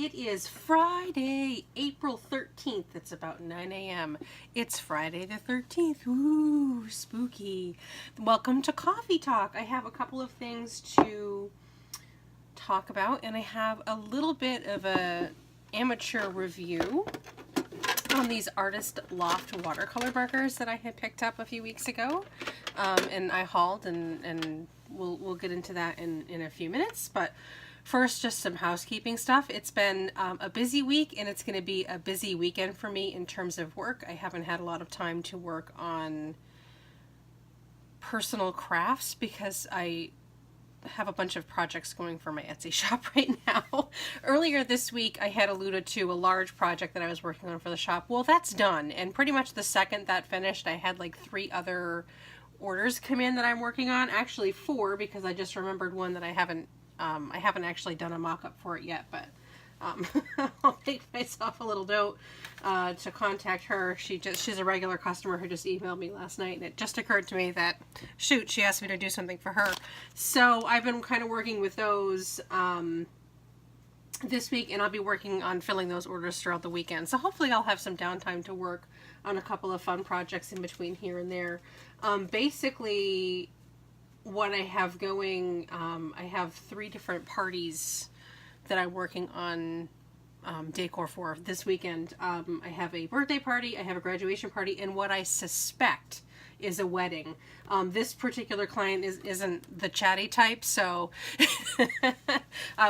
It is Friday, April 13th. It's about 9 a.m. It's Friday the 13th. Ooh, spooky. Welcome to Coffee Talk. I have a couple of things to talk about, and I have a little bit of a amateur review on these artist Loft watercolor markers that I had picked up a few weeks ago, and I hauled, and we'll get into that in a few minutes. But first, just some housekeeping stuff. It's been a busy week, and it's going to be a busy weekend for me in terms of work. I haven't had a lot of time to work on personal crafts because I have a bunch of projects going for my Etsy shop right now. Earlier this week, I had alluded to a large project that I was working on for the shop. Well, that's done, and pretty much the second that finished, I had like 3 other orders come in that I'm working on. Actually 4, because I just remembered one that I haven't actually done a mock-up for it yet, but I'll make myself a little note to contact her. She's a regular customer who just emailed me last night, and it just occurred to me that, shoot, she asked me to do something for her. So I've been kind of working with those this week, and I'll be working on filling those orders throughout the weekend. So hopefully I'll have some downtime to work on a couple of fun projects in between here and there. Basically, what I have going, I have 3 different parties that I'm working on decor for this weekend. I have a birthday party, I have a graduation party, and what I suspect is a wedding. This particular client isn't the chatty type, so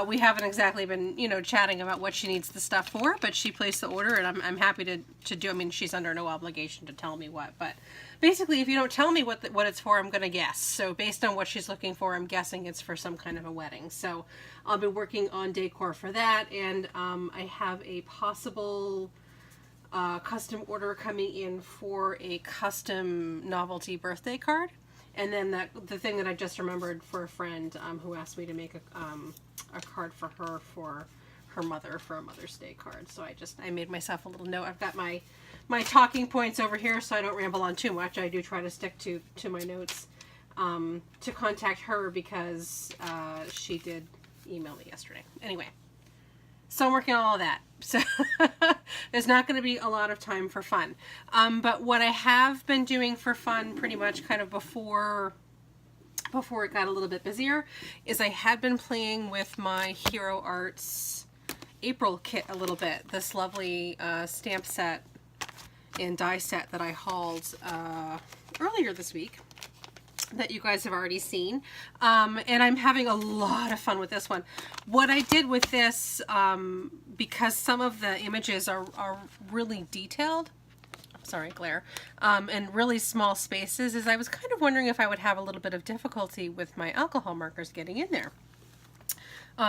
we haven't exactly been, chatting about what she needs the stuff for, but she placed the order, and I'm happy to do. I mean, she's under no obligation to tell me what, but basically, if you don't tell me what it's for, I'm gonna guess. So based on what she's looking for, I'm guessing it's for some kind of a wedding. So I'll be working on decor for that, and I have a possible custom order coming in for a custom novelty birthday card, and then the thing that I just remembered for a friend who asked me to make a card for her mother for a Mother's Day card. So I made myself a little note. I've got my talking points over here so I don't ramble on too much. I do try to stick to my notes, to contact her because she did email me yesterday. Anyway, so I'm working on all of that. So there's not going to be a lot of time for fun. But what I have been doing for fun pretty much kind of before it got a little bit busier is I had been playing with my Hero Arts April kit a little bit. This lovely stamp set and die set that I hauled earlier this week that you guys have already seen, and I'm having a lot of fun with this one. What I did with this, because some of the images are really detailed, sorry, glare, and really small spaces, is I was kind of wondering if I would have a little bit of difficulty with my alcohol markers getting in there,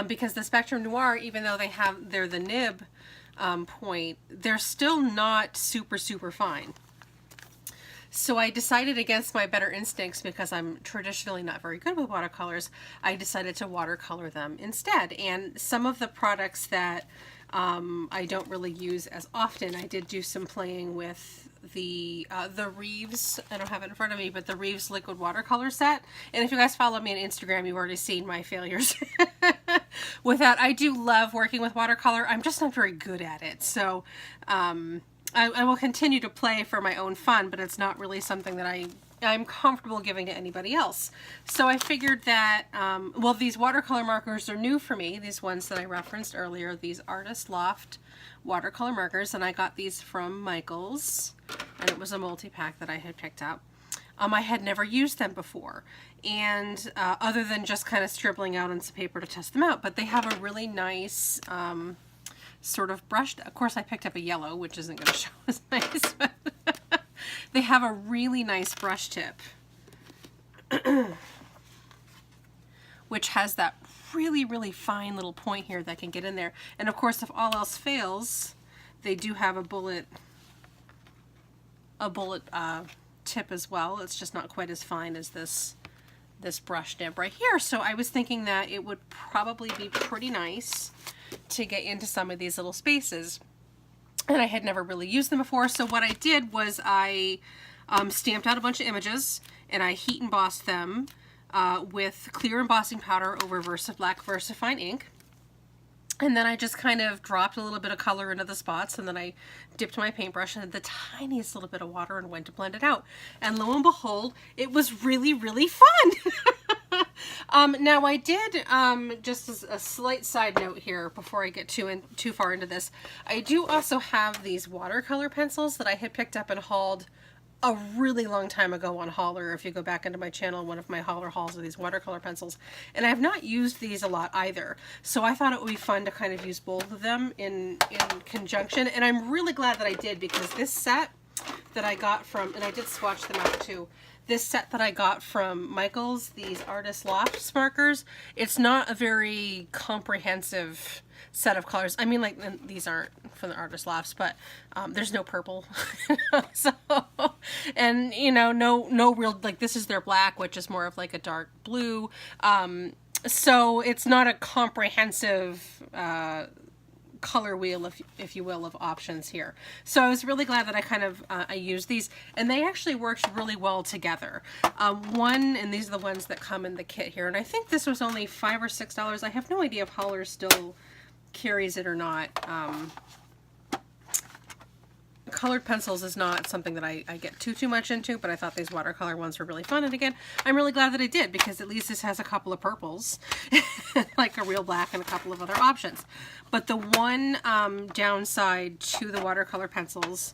because the Spectrum Noir, even though they're the nib point, they're still not super fine. So I decided, against my better instincts, because I'm traditionally not very good with watercolors, I decided to watercolor them instead. And some of the products that I don't really use as often, I did do some playing with the Reeves, I don't have it in front of me, but the Reeves liquid watercolor set. And if you guys follow me on Instagram, you've already seen my failures with that. I do love working with watercolor. I'm just not very good at it. So I will continue to play for my own fun, but it's not really something that I'm comfortable giving to anybody else. So I figured that, well, these watercolor markers are new for me, these ones that I referenced earlier, these Artist Loft watercolor markers, and I got these from Michaels, and it was a multi-pack that I had picked up. I had never used them before, and other than just kind of scribbling out on some paper to test them out, but they have a really nice sort of brushed, of course I picked up a yellow, which isn't going to show as nice, but they have a really nice brush tip, which has that really fine little point here that can get in there. And of course, if all else fails, they do have a bullet tip as well. It's just not quite as fine as this brush nib right here. So I was thinking that it would probably be pretty nice to get into some of these little spaces, and I had never really used them before. So what I did was I stamped out a bunch of images, and I heat embossed them with clear embossing powder over VersaBlack VersaFine ink. And then I just kind of dropped a little bit of color into the spots, and then I dipped my paintbrush in the tiniest little bit of water and went to blend it out. And lo and behold, it was really, really fun. Now I did, just as a slight side note here before I get too far into this, I do also have these watercolor pencils that I had picked up and hauled a really long time ago on Hollar. If you go back into my channel, one of my Hollar hauls are these watercolor pencils, and I have not used these a lot either. So I thought it would be fun to kind of use both of them in conjunction, and I'm really glad that I did, because this set that I got from, and I did swatch them out too, this set that I got from Michael's, these Artist Loft markers, it's not a very comprehensive set of colors. I mean, like, these aren't from the Artist Lofts, but there's no purple. So, and you know, no real, like, this is their black, which is more of like a dark blue. So it's not a comprehensive color wheel, if you will, of options here. So I was really glad that I kind of I used these, and they actually worked really well together. And these are the ones that come in the kit here, and I think this was only $5 or $6. I have no idea if Hollar still carries it or not. Colored pencils is not something that I get too much into, but I thought these watercolor ones were really fun. And again, I'm really glad that I did, because at least this has a couple of purples, like a real black and a couple of other options. But the one downside to the watercolor pencils,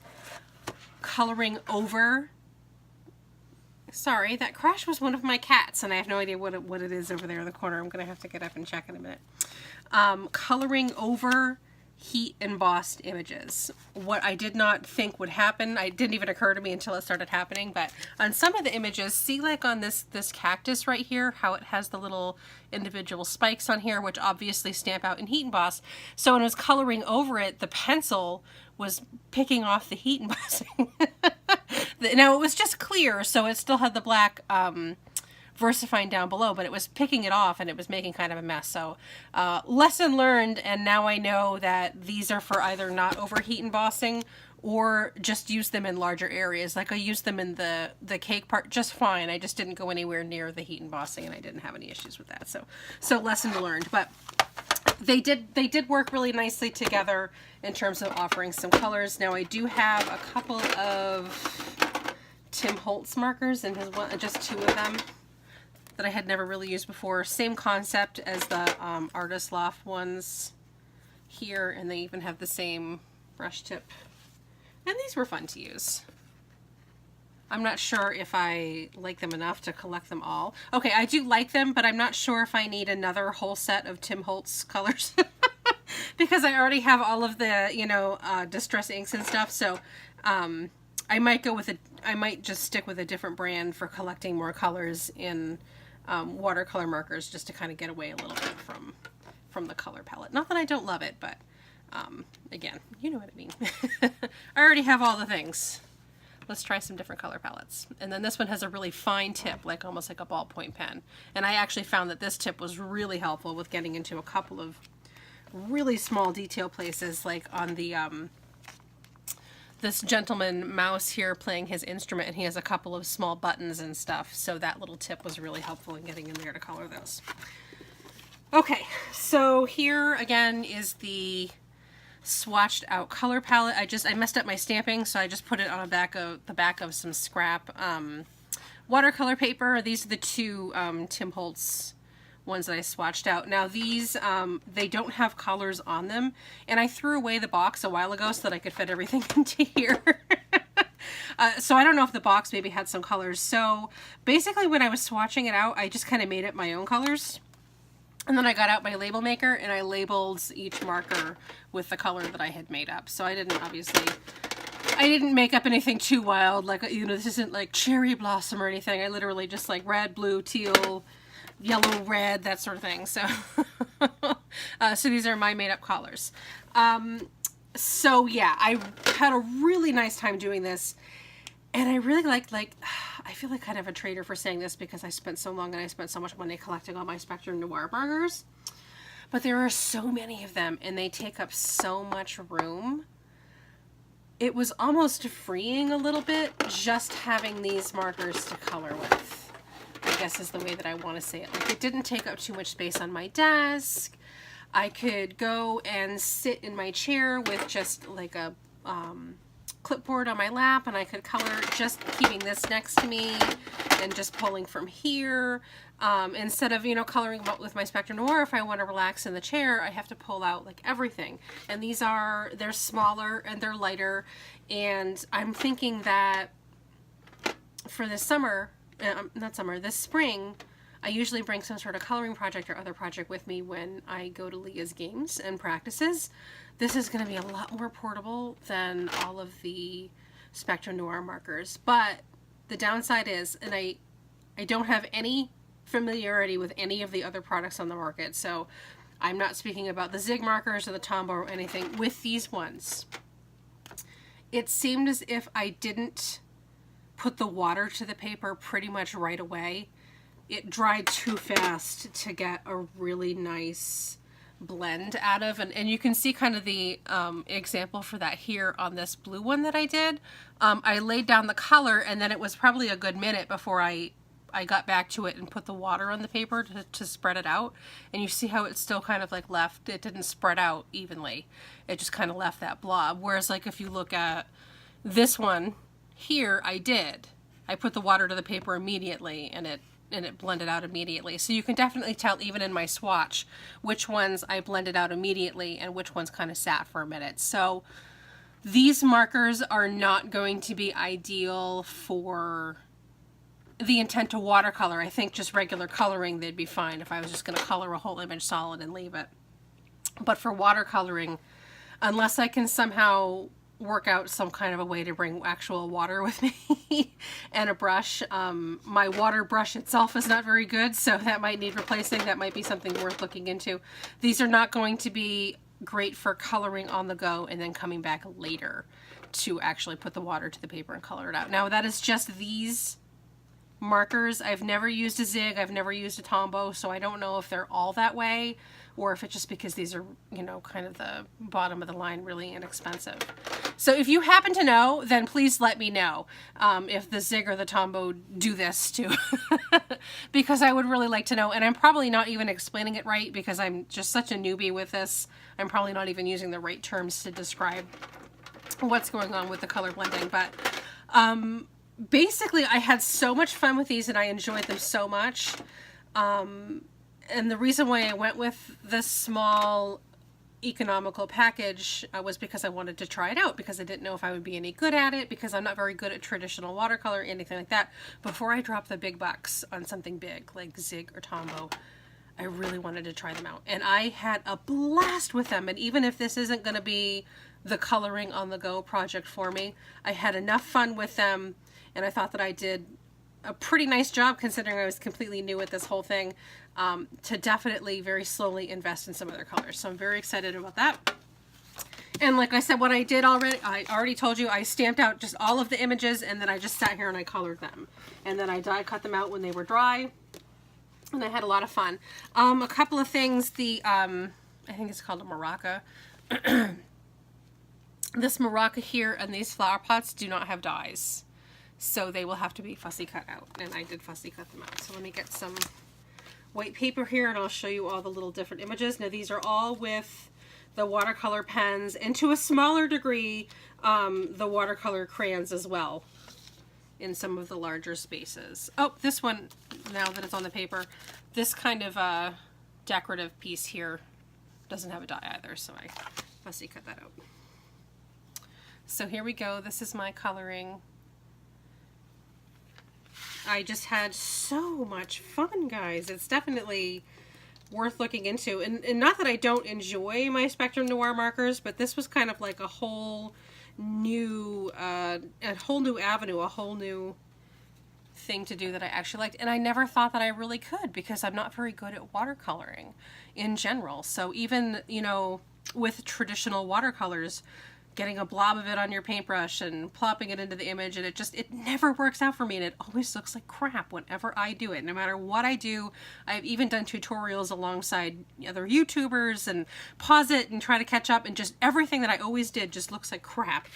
coloring over, sorry, that crash was one of my cats, and I have no idea what it is over there in the corner. I'm going to have to get up and check in a minute. Coloring over heat embossed images. What I did not think would happen, it didn't even occur to me until it started happening, but on some of the images, see, like on this cactus right here, how it has the little individual spikes on here, which obviously stamp out in heat emboss. So when I was coloring over it, the pencil was picking off the heat embossing. Now it was just clear, so it still had the black VersaFine down below, but it was picking it off and it was making kind of a mess. So lesson learned, and now I know that these are for either not over heat embossing or just use them in larger areas. Like I used them in the cake part just fine. I just didn't go anywhere near the heat embossing, and I didn't have any issues with that. So lesson learned. But they did work really nicely together in terms of offering some colors. Now I do have a couple of Tim Holtz markers, and just two of them that I had never really used before. Same concept as the Artist Loft ones here, and they even have the same brush tip. And these were fun to use. I'm not sure if I like them enough to collect them all. Okay, I do like them, but I'm not sure if I need another whole set of Tim Holtz colors. Because I already have all of the, you know, Distress inks and stuff, so I might just stick with a different brand for collecting more colors in watercolor markers, just to kind of get away a little bit from the color palette. Not that I don't love it, but again, you know what I mean. I already have all the things. Let's try some different color palettes. And then this one has a really fine tip, like almost like a ballpoint pen. And I actually found that this tip was really helpful with getting into a couple of really small detail places, like on the this gentleman mouse here playing his instrument, and he has a couple of small buttons and stuff, so that little tip was really helpful in getting in there to color those. Okay, so here again is the swatched out color palette. I messed up my stamping, so I just put it on the back of some scrap watercolor paper. These are the two Tim Holtz ones that I swatched out. Now these, they don't have colors on them, and I threw away the box a while ago so that I could fit everything into here. So I don't know if the box maybe had some colors. So basically when I was swatching it out, I just kind of made up my own colors. And then I got out my label maker and I labeled each marker with the color that I had made up. So I didn't make up anything too wild. Like, you know, this isn't like cherry blossom or anything. I literally just like red, blue, teal, yellow, red, that sort of thing. So, so these are my made up colors. So yeah, I had a really nice time doing this. And I really like, I feel like kind of a traitor for saying this because I spent so long and I spent so much money collecting all my Spectrum Noir markers. But there are so many of them and they take up so much room. It was almost freeing a little bit just having these markers to color with, I guess is the way that I want to say it. Like, it didn't take up too much space on my desk. I could go and sit in my chair with just like a clipboard on my lap, and I could color just keeping this next to me and just pulling from here. Instead of, you know, coloring with my Spectrum Noir, if I want to relax in the chair, I have to pull out like everything. And they're smaller and they're lighter. And I'm thinking that for this summer, this spring, I usually bring some sort of coloring project or other project with me when I go to Leah's games and practices. This is going to be a lot more portable than all of the Spectrum Noir markers. But the downside is, and I don't have any familiarity with any of the other products on the market, so I'm not speaking about the Zig markers or the Tombow or anything. With these ones, it seemed as if I didn't put the water to the paper pretty much right away. It dried too fast to get a really nice blend out of, and you can see kind of the example for that here on this blue one that I did. I laid down the color, and then it was probably a good minute before I got back to it and put the water on the paper to spread it out. And you see how it still kind of like left, it didn't spread out evenly. It just kind of left that blob. Whereas like if you look at this one here, I put the water to the paper immediately, and it blended out immediately. So you can definitely tell even in my swatch which ones I blended out immediately and which ones kind of sat for a minute. So these markers are not going to be ideal for the intent to watercolor. I think just regular coloring, they'd be fine if I was just going to color a whole image solid and leave it. But for watercoloring, unless I can somehow work out some kind of a way to bring actual water with me and a brush. My water brush itself is not very good, so that might need replacing. That might be something worth looking into. These are not going to be great for coloring on the go and then coming back later to actually put the water to the paper and color it out. Now that is just these markers. I've never used a Zig, I've never used a Tombow, so I don't know if they're all that way or if it's just because these are, you know, kind of the bottom of the line, really inexpensive. So if you happen to know, then please let me know if the Zig or the Tombow do this too, because I would really like to know. And I'm probably not even explaining it right because I'm just such a newbie with this. I'm probably not even using the right terms to describe what's going on with the color blending. But basically, I had so much fun with these and I enjoyed them so much. And the reason why I went with this small economical package was because I wanted to try it out, because I didn't know if I would be any good at it, because I'm not very good at traditional watercolor, anything like that. Before I drop the big bucks on something big like Zig or Tombow, I really wanted to try them out. And I had a blast with them. And even if this isn't going to be the coloring on the go project for me, I had enough fun with them, and I thought that I did a pretty nice job considering I was completely new at this whole thing, to definitely very slowly invest in some other colors. So I'm very excited about that. And like I said, what I did already, I already told you, I stamped out just all of the images, and then I just sat here and I colored them. And then I die cut them out when they were dry, and I had a lot of fun. A couple of things, I think it's called a maraca. This maraca here and these flower pots do not have dies, so they will have to be fussy cut out, and I did fussy cut them out. So let me get some white paper here and I'll show you all the little different images. Now these are all with the watercolor pens, and to a smaller degree the watercolor crayons as well in some of the larger spaces. Oh, this one, now that it's on the paper, this kind of decorative piece here doesn't have a die either, so I fussy cut that out. So here we go. This is my coloring. I just had so much fun, guys. It's definitely worth looking into. And not that I don't enjoy my Spectrum Noir markers, but this was kind of like a whole new avenue, a whole new thing to do that I actually liked. And I never thought that I really could, because I'm not very good at watercoloring in general. So even, you know, with traditional watercolors, getting a blob of it on your paintbrush and plopping it into the image, and it never works out for me, and it always looks like crap whenever I do it, no matter what I do. I've even done tutorials alongside other YouTubers and pause it and try to catch up, and just everything that I always did just looks like crap,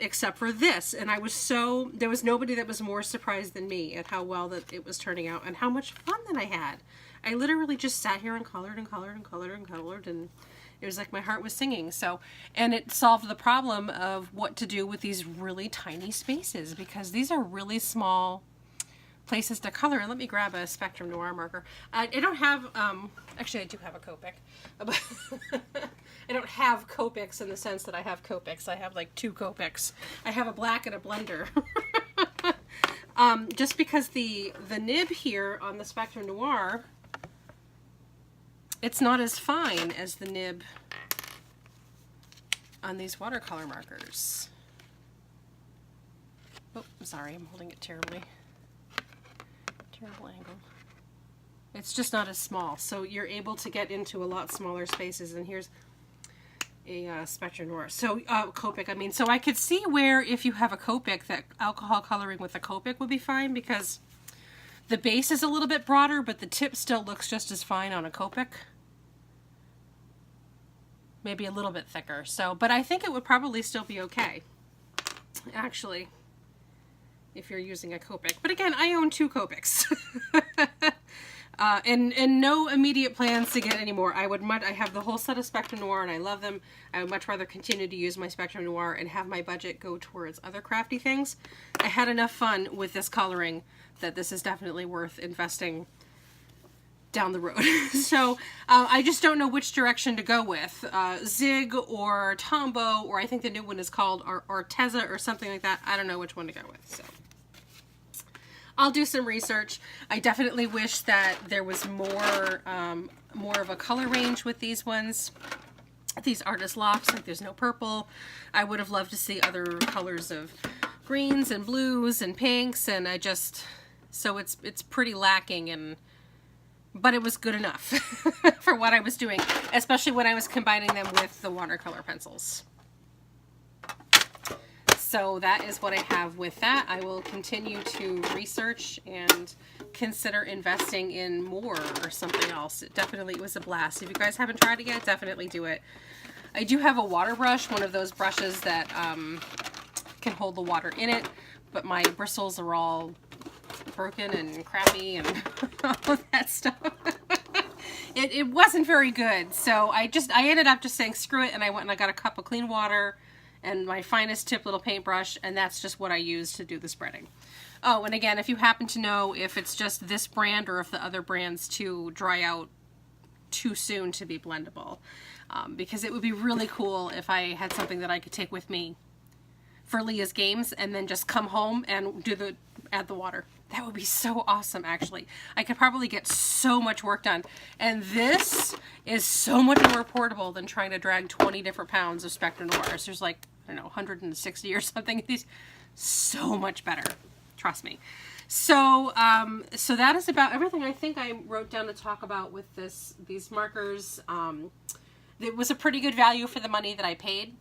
except for this. And there was nobody that was more surprised than me at how well that it was turning out and how much fun that I had. I literally just sat here and colored and colored and colored and colored, and it was like my heart was singing. So, and it solved the problem of what to do with these really tiny spaces, because these are really small places to color. And let me grab a Spectrum Noir marker. I don't have, actually I do have a Copic. I don't have Copics in the sense that I have Copics. I have like 2 Copics. I have a black and a blender. Just because the nib here on the Spectrum Noir, it's not as fine as the nib on these watercolor markers. Oh, I'm sorry, I'm holding it terrible angle. It's just not as small, so you're able to get into a lot smaller spaces. And here's a Spectrum Noir, so Copic, I mean. So I could see where if you have a Copic, that alcohol coloring with a Copic would be fine, because the base is a little bit broader, but the tip still looks just as fine on a Copic. Maybe a little bit thicker. So, but I think it would probably still be okay, actually, if you're using a Copic. But again, I own 2 Copics. And no immediate plans to get any more. I have the whole set of Spectrum Noir, and I love them. I would much rather continue to use my Spectrum Noir and have my budget go towards other crafty things. I had enough fun with this coloring that this is definitely worth investing down the road. So I just don't know which direction to go with. Zig or Tombow, or I think the new one is called Arteza or something like that. I don't know which one to go with. So I'll do some research. I definitely wish that there was more of a color range with these ones. These artist lofts, like there's no purple. I would have loved to see other colors of greens and blues and pinks, and so it's pretty lacking, but it was good enough for what I was doing, especially when I was combining them with the watercolor pencils. So that is what I have with that. I will continue to research and consider investing in more or something else. It definitely was a blast. If you guys haven't tried it yet, definitely do it. I do have a water brush, one of those brushes that can hold the water in it, but my bristles are all broken and crappy and all of that stuff. It wasn't very good, so I ended up just saying screw it, and I went and I got a cup of clean water and my finest tip little paintbrush, and that's just what I use to do the spreading. Oh, and again, if you happen to know if it's just this brand or if the other brands too dry out too soon to be blendable, because it would be really cool if I had something that I could take with me for Leah's games and then just come home and add the water. That would be so awesome, actually. I could probably get so much work done. And this is so much more portable than trying to drag 20 different pounds of Spectrum Noirs. There's like, I don't know, 160 or something of these. So much better. Trust me. So, so that is about everything I think I wrote down to talk about with these markers. It was a pretty good value for the money that I paid.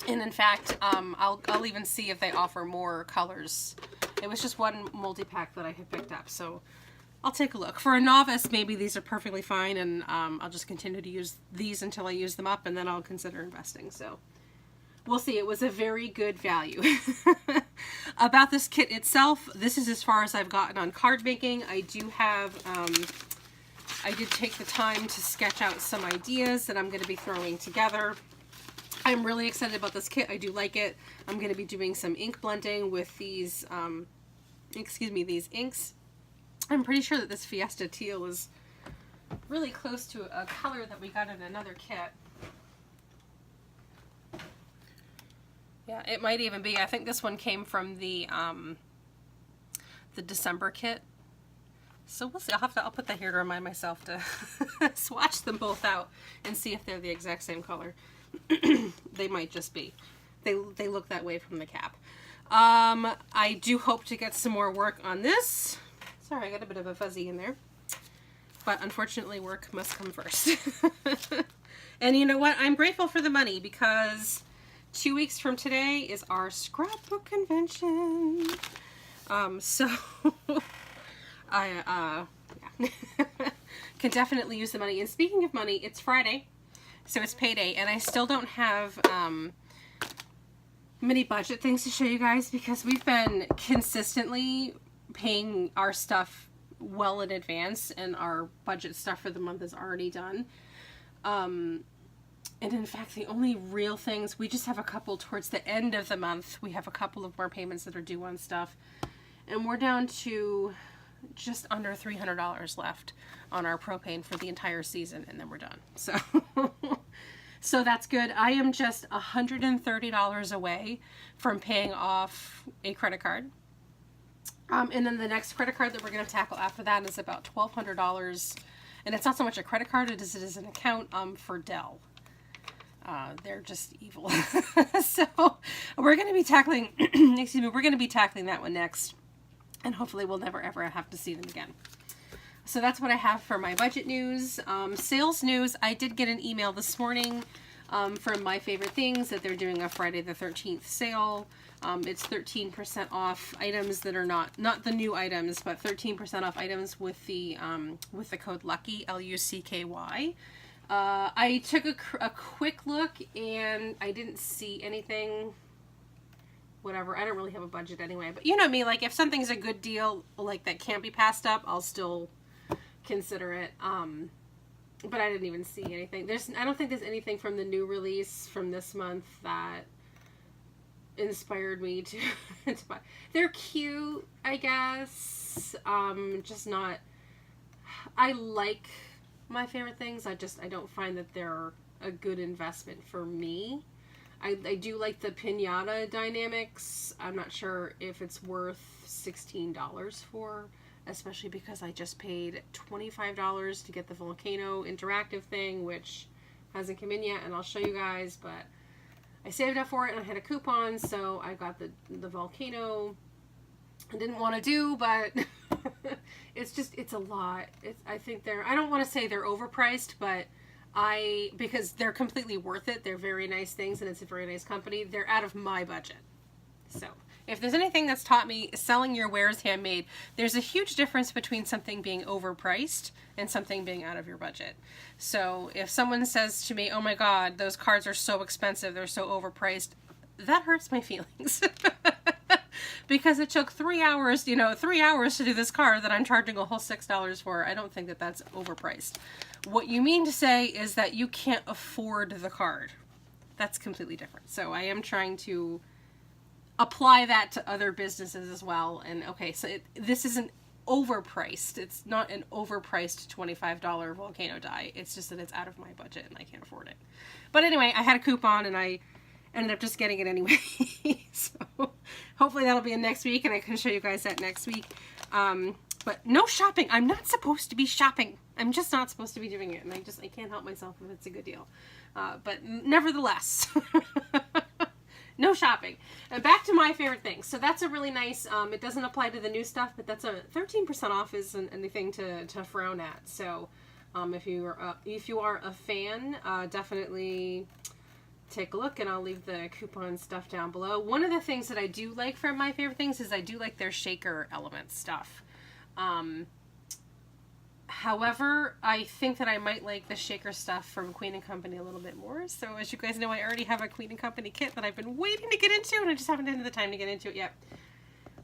And in fact, I'll even see if they offer more colors. It was just one multi-pack that I had picked up, so I'll take a look. For a novice, maybe these are perfectly fine, and I'll just continue to use these until I use them up, and then I'll consider investing. So we'll see. It was a very good value. About this kit itself, this is as far as I've gotten on card making. I do have, I did take the time to sketch out some ideas that I'm going to be throwing together. I'm really excited about this kit. I do like it. I'm going to be doing some ink blending with these, these inks. I'm pretty sure that this Fiesta Teal is really close to a color that we got in another kit. Yeah, it might even be. I think this one came from the December kit. So we'll see. I'll put that here to remind myself to swatch them both out and see if they're the exact same color. They might just be. They look that way from the cap. I do hope to get some more work on this. Sorry, I got a bit of a fuzzy in there. But unfortunately, work must come first. And you know what? I'm grateful for the money, because 2 weeks from today is our scrapbook convention. So I yeah. Can definitely use the money. And speaking of money, it's Friday, so it's payday, and I still don't have many budget things to show you guys because we've been consistently paying our stuff well in advance, and our budget stuff for the month is already done. And in fact, the only real things, we just have a couple towards the end of the month. We have a couple of more payments that are due on stuff, and we're down to just under $300 left on our propane for the entire season, and then we're done. So so that's good. I am just $130 away from paying off a credit card. And then the next credit card that we're going to tackle after that is about $1,200. And it's not so much a credit card as it is an account for Dell. They're just evil. So we're going to be tackling, excuse me, we're going to be tackling that one next. And hopefully we'll never ever have to see them again. So that's what I have for my budget news. Sales news, I did get an email this morning from My Favorite Things that they're doing a Friday the 13th sale. It's 13% off items that are not the new items, but 13% off items with the code LUCKY, LUCKY. I took a quick look and I didn't see anything. Whatever, I don't really have a budget anyway, but you know me, like if something's a good deal, like that can't be passed up, I'll still consider it. But I didn't even see anything. I don't think there's anything from the new release from this month that inspired me to buy. They're cute, I guess. Just not. I like My Favorite Things. I don't find that they're a good investment for me. I do like the piñata dynamics. I'm not sure if it's worth $16 for, especially because I just paid $25 to get the volcano interactive thing, which hasn't come in yet, and I'll show you guys, but I saved up for it and I had a coupon, so I got the volcano. I didn't want to do, but it's a lot. I think I don't want to say they're overpriced, but because they're completely worth it. They're very nice things, and it's a very nice company. They're out of my budget. So if there's anything that's taught me selling your wares handmade, there's a huge difference between something being overpriced and something being out of your budget. So if someone says to me, oh my God, those cards are so expensive, they're so overpriced, that hurts my feelings. Because it took 3 hours, 3 hours to do this card that I'm charging a whole $6 for. I don't think that that's overpriced. What you mean to say is that you can't afford the card. That's completely different. So I am trying to apply that to other businesses as well. And okay, so this isn't overpriced. It's not an overpriced $25 volcano die. It's just that it's out of my budget and I can't afford it. But anyway, I had a coupon and I ended up just getting it anyway. So hopefully that'll be in next week and I can show you guys that next week. But no shopping. I'm not supposed to be shopping. I'm just not supposed to be doing it. And I can't help myself if it's a good deal. But nevertheless, no shopping. Back to My Favorite Things. So that's a really nice, it doesn't apply to the new stuff, but that's a 13% off isn't anything to frown at. So if you are a fan, definitely take a look, and I'll leave the coupon stuff down below. One of the things that I do like from My Favorite Things is I do like their shaker element stuff. However, I think that I might like the shaker stuff from Queen & Company a little bit more. So as you guys know, I already have a Queen & Company kit that I've been waiting to get into, and I just haven't had the time to get into it yet.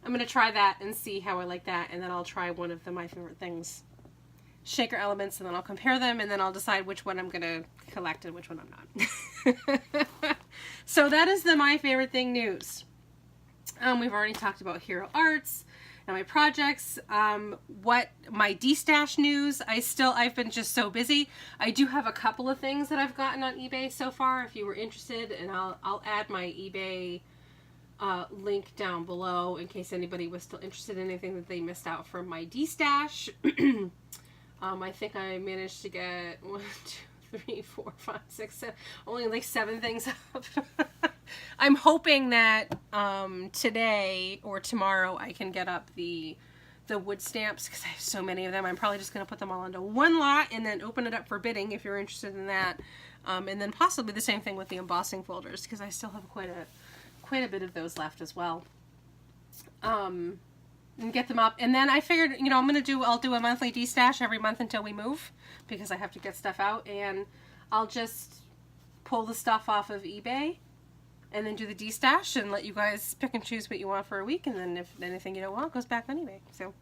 I'm going to try that and see how I like that, and then I'll try one of the My Favorite Things shaker elements, and then I'll compare them, and then I'll decide which one I'm going to collect and which one I'm not. So that is the My Favorite Thing news. We've already talked about Hero Arts and my projects. What my Destash news, I've been just so busy. I do have a couple of things that I've gotten on eBay so far if you were interested, and I'll add my eBay link down below in case anybody was still interested in anything that they missed out from my Destash. I think I managed to get 1, 2, 3, 4, 5, 6, 7, only like 7 things up. I'm hoping that today or tomorrow I can get up the the wood stamps, because I have so many of them. I'm probably just going to put them all into one lot and then open it up for bidding if you're interested in that. And then possibly the same thing with the embossing folders, because I still have quite a bit of those left as well. And get them up. And then I figured, you know, I'll do a monthly Destash every month until we move, because I have to get stuff out, and I'll just pull the stuff off of eBay and then do the Destash and let you guys pick and choose what you want for a week, and then if anything you don't want goes back on eBay. So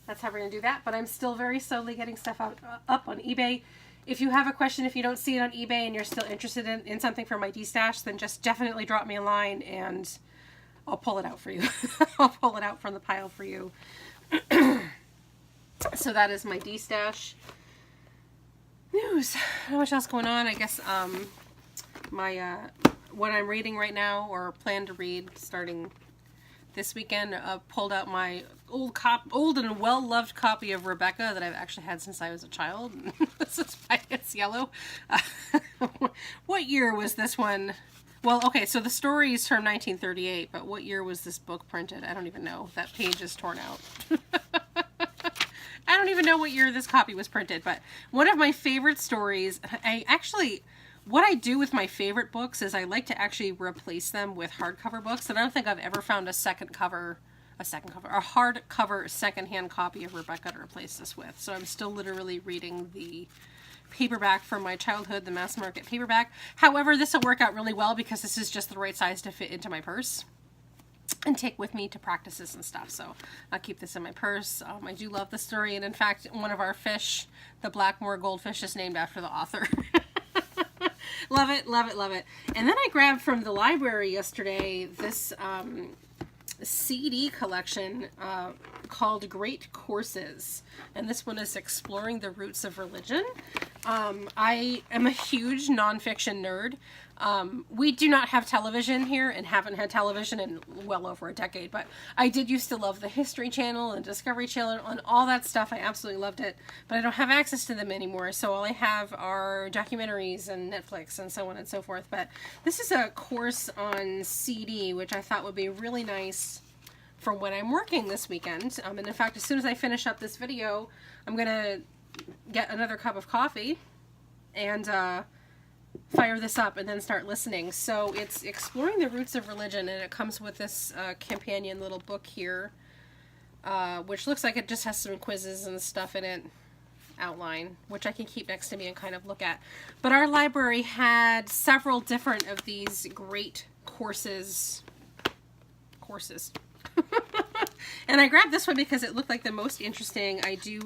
that's how we're gonna do that. But I'm still very slowly getting stuff up on eBay. If you have a question, if you don't see it on eBay and you're still interested in something for my Destash, then just definitely drop me a line and I'll pull it out for you. I'll pull it out from the pile for you. So that is my Destash news. Not much else going on. I guess what I'm reading right now, or plan to read starting this weekend, pulled out my old and well-loved copy of Rebecca that I've actually had since I was a child. This is why it's yellow. What year was this one? Well, okay, so the story is from 1938, but what year was this book printed? I don't even know. That page is torn out. I don't even know what year this copy was printed, but one of my favorite stories, what I do with my favorite books is I like to actually replace them with hardcover books, and I don't think I've ever found a hardcover secondhand copy of Rebecca to replace this with. So I'm still literally reading the paperback from my childhood, the mass market paperback. However, this will work out really well because this is just the right size to fit into my purse and take with me to practices and stuff. So I'll keep this in my purse. I do love the story, and in fact, one of our fish, the Blackmore goldfish, is named after the author. Love it, love it, love it. And then I grabbed from the library yesterday this CD collection called Great Courses, and this one is Exploring the Roots of Religion. I am a huge nonfiction nerd. We do not have television here and haven't had television in well over a decade, but I did used to love the History Channel and Discovery Channel and all that stuff. I absolutely loved it, but I don't have access to them anymore, so all I have are documentaries and Netflix and so on and so forth. But this is a course on CD, which I thought would be really nice for when I'm working this weekend. And in fact, as soon as I finish up this video, I'm gonna get another cup of coffee and fire this up and then start listening. So it's Exploring the Roots of Religion, and it comes with this companion little book here, which looks like it just has some quizzes and stuff in it, outline, which I can keep next to me and kind of look at. But our library had several different of these great courses. And I grabbed this one because it looked like the most interesting. I do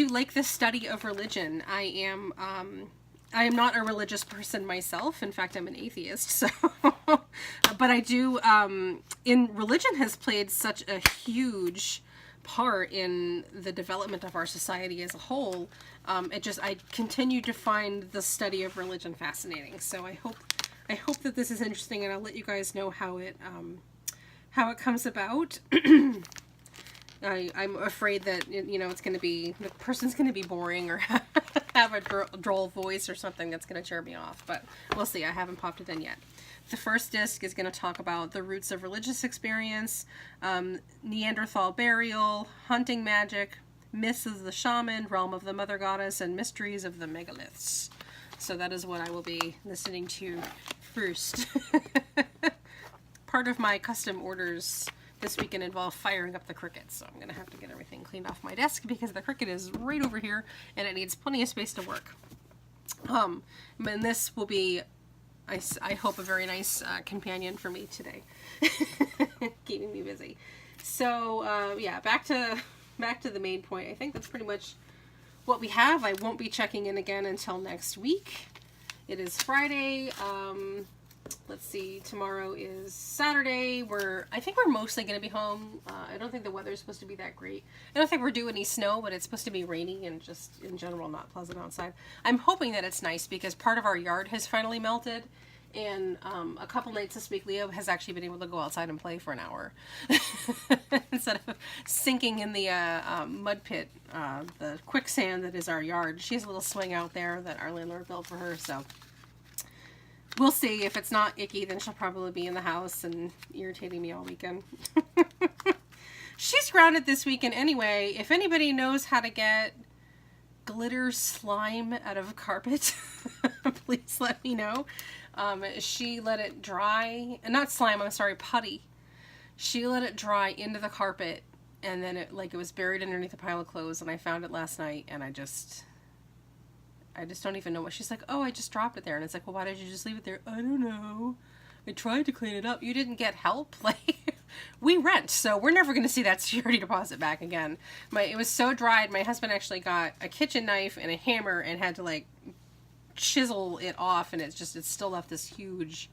like the study of religion. I am not a religious person myself. In fact, I'm an atheist. So, but I do. Religion has played such a huge part in the development of our society as a whole. I continue to find the study of religion fascinating. So I hope that this is interesting, and I'll let you guys know how it comes about. I'm afraid that, it's going to be, the person's going to be boring or have a droll voice or something that's going to cheer me off, but we'll see. I haven't popped it in yet. The first disc is going to talk about the roots of religious experience, Neanderthal burial, hunting magic, myths of the shaman, realm of the mother goddess, and mysteries of the megaliths. So that is what I will be listening to first. Part of my custom orders this weekend involve firing up the Cricut, so I'm going to have to get everything cleaned off my desk because the Cricut is right over here and it needs plenty of space to work. And this will be, I hope, a very nice companion for me today, keeping me busy. So yeah, back to the main point. I think that's pretty much what we have. I won't be checking in again until next week. It is Friday. Let's see, tomorrow is Saturday. I think we're mostly going to be home. I don't think the weather's supposed to be that great. I don't think we're due any snow, but it's supposed to be rainy and just in general not pleasant outside. I'm hoping that it's nice because part of our yard has finally melted, and a couple nights this week Leo has actually been able to go outside and play for an hour instead of sinking in the mud pit, the quicksand that is our yard. She has a little swing out there that our landlord built for her, so we'll see. If it's not icky, then she'll probably be in the house and irritating me all weekend. She's great. grounded this weekend anyway. If anybody knows how to get glitter slime out of carpet, please let me know. She let it dry, not slime, I'm sorry, putty. She let it dry into the carpet, and then it was buried underneath a pile of clothes, and I found it last night, and I just don't even know what. She's like, oh, I just dropped it there. And it's like, well, why did you just leave it there? I don't know. I tried to clean it up. You didn't get help? Like, we rent, so we're never going to see that security deposit back again. It was so dried, my husband actually got a kitchen knife and a hammer and had to, like, chisel it off, and it still left this huge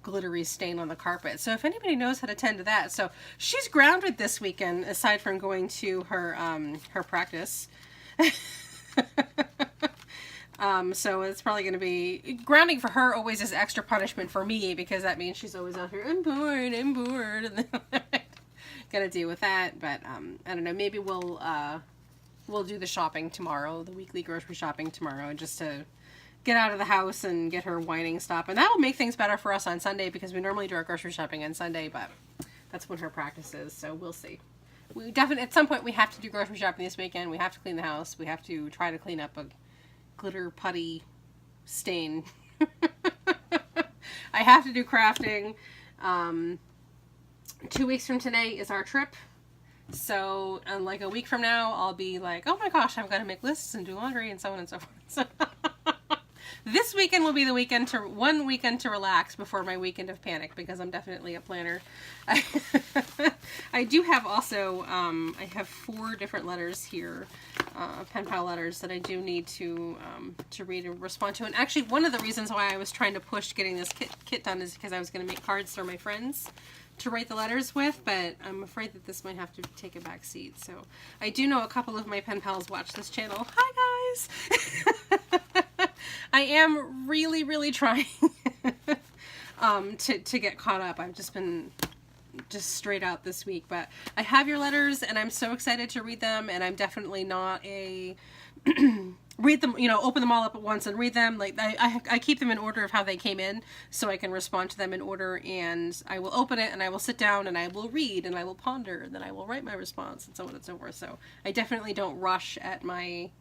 glittery stain on the carpet. So if anybody knows how to tend to that. So she's grounded this weekend, aside from going to her practice. So it's probably going to be, grounding for her always is extra punishment for me, because that means she's always out here, I'm bored, and then gotta deal with that. But I don't know, maybe we'll do the shopping tomorrow, the weekly grocery shopping tomorrow, just to get out of the house and get her whining stop. And that will make things better for us on Sunday, because we normally do our grocery shopping on Sunday, but that's when her practice is, so we'll see. We definitely, at some point, we have to do grocery shopping this weekend. We have to clean the house. We have to try to clean up a glitter putty stain. I have to do crafting. 2 weeks from today is our trip. So, like a week from now, I'll be like, oh my gosh, I've got to make lists and do laundry and so on and so forth. So this weekend will be the one weekend to relax before my weekend of panic, because I'm definitely a planner. I do have also, I have 4 different letters here, pen pal letters that I do need to read and respond to. And actually, one of the reasons why I was trying to push getting this kit done is because I was going to make cards for my friends to write the letters with, but I'm afraid that this might have to take a back seat. So I do know a couple of my pen pals watch this channel. Hi guys! I am really, really trying to get caught up. I've just been straight out this week, but I have your letters and I'm so excited to read them, and I'm definitely not a read them, open them all up at once and read them. Like I keep them in order of how they came in, so I can respond to them in order, and I will open it and I will sit down and I will read and I will ponder and then I will write my response and so on and so forth. So I definitely don't rush at my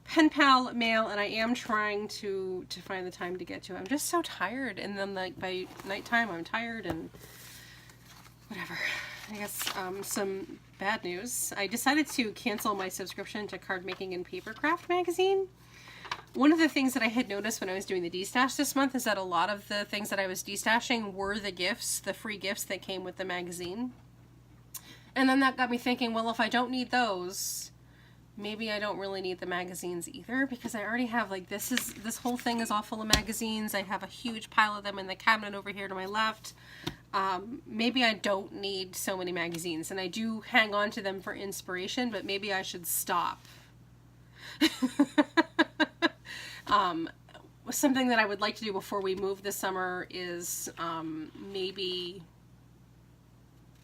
pen pal mail, and I am trying to find the time to get to it. I'm just so tired, and then like by nighttime I'm tired and whatever. I guess some bad news. I decided to cancel my subscription to Card Making and Papercraft magazine. One of the things that I had noticed when I was doing the destash this month is that a lot of the things that I was destashing were the free gifts that came with the magazine. And then that got me thinking, well, if I don't need those, maybe I don't really need the magazines either, because I already have, like, this whole thing is all full of magazines. I have a huge pile of them in the cabinet over here to my left. Maybe I don't need so many magazines, and I do hang on to them for inspiration, but maybe I should stop. Something that I would like to do before we move this summer is maybe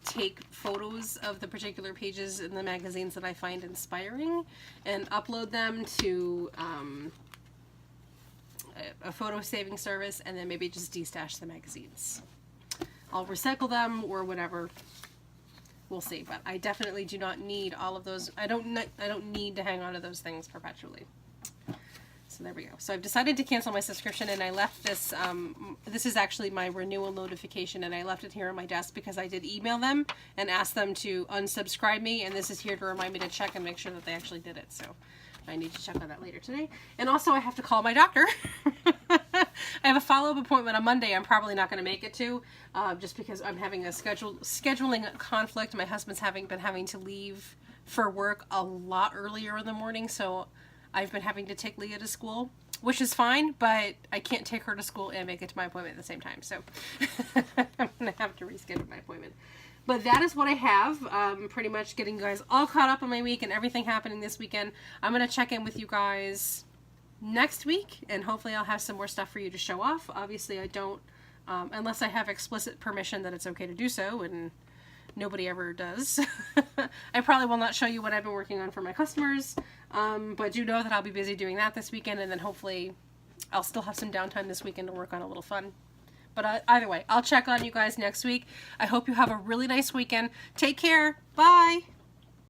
take photos of the particular pages in the magazines that I find inspiring and upload them to a photo saving service, and then maybe just destash the magazines. I'll recycle them or whatever. We'll see, but I definitely do not need all of those. I don't need to hang on to those things perpetually. So there we go. So I've decided to cancel my subscription, and I left this, this is actually my renewal notification, and I left it here on my desk because I did email them and ask them to unsubscribe me, and this is here to remind me to check and make sure that they actually did it. So I need to check on that later today. And also I have to call my doctor. I have a follow-up appointment on Monday. I'm probably not going to make it to, just because I'm having a scheduling conflict. My husband's been having to leave for work a lot earlier in the morning, so I've been having to take Leah to school, which is fine, but I can't take her to school and make it to my appointment at the same time, so I'm going to have to reschedule my appointment. But that is what I have, pretty much getting you guys all caught up on my week and everything happening this weekend. I'm going to check in with you guys next week, and hopefully I'll have some more stuff for you to show off. Obviously I don't, unless I have explicit permission that it's okay to do so, and nobody ever does. I probably will not show you what I've been working on for my customers, but do know that I'll be busy doing that this weekend, and then hopefully I'll still have some downtime this weekend to work on a little fun. But either way, I'll check on you guys next week. I hope you have a really nice weekend. Take care. Bye!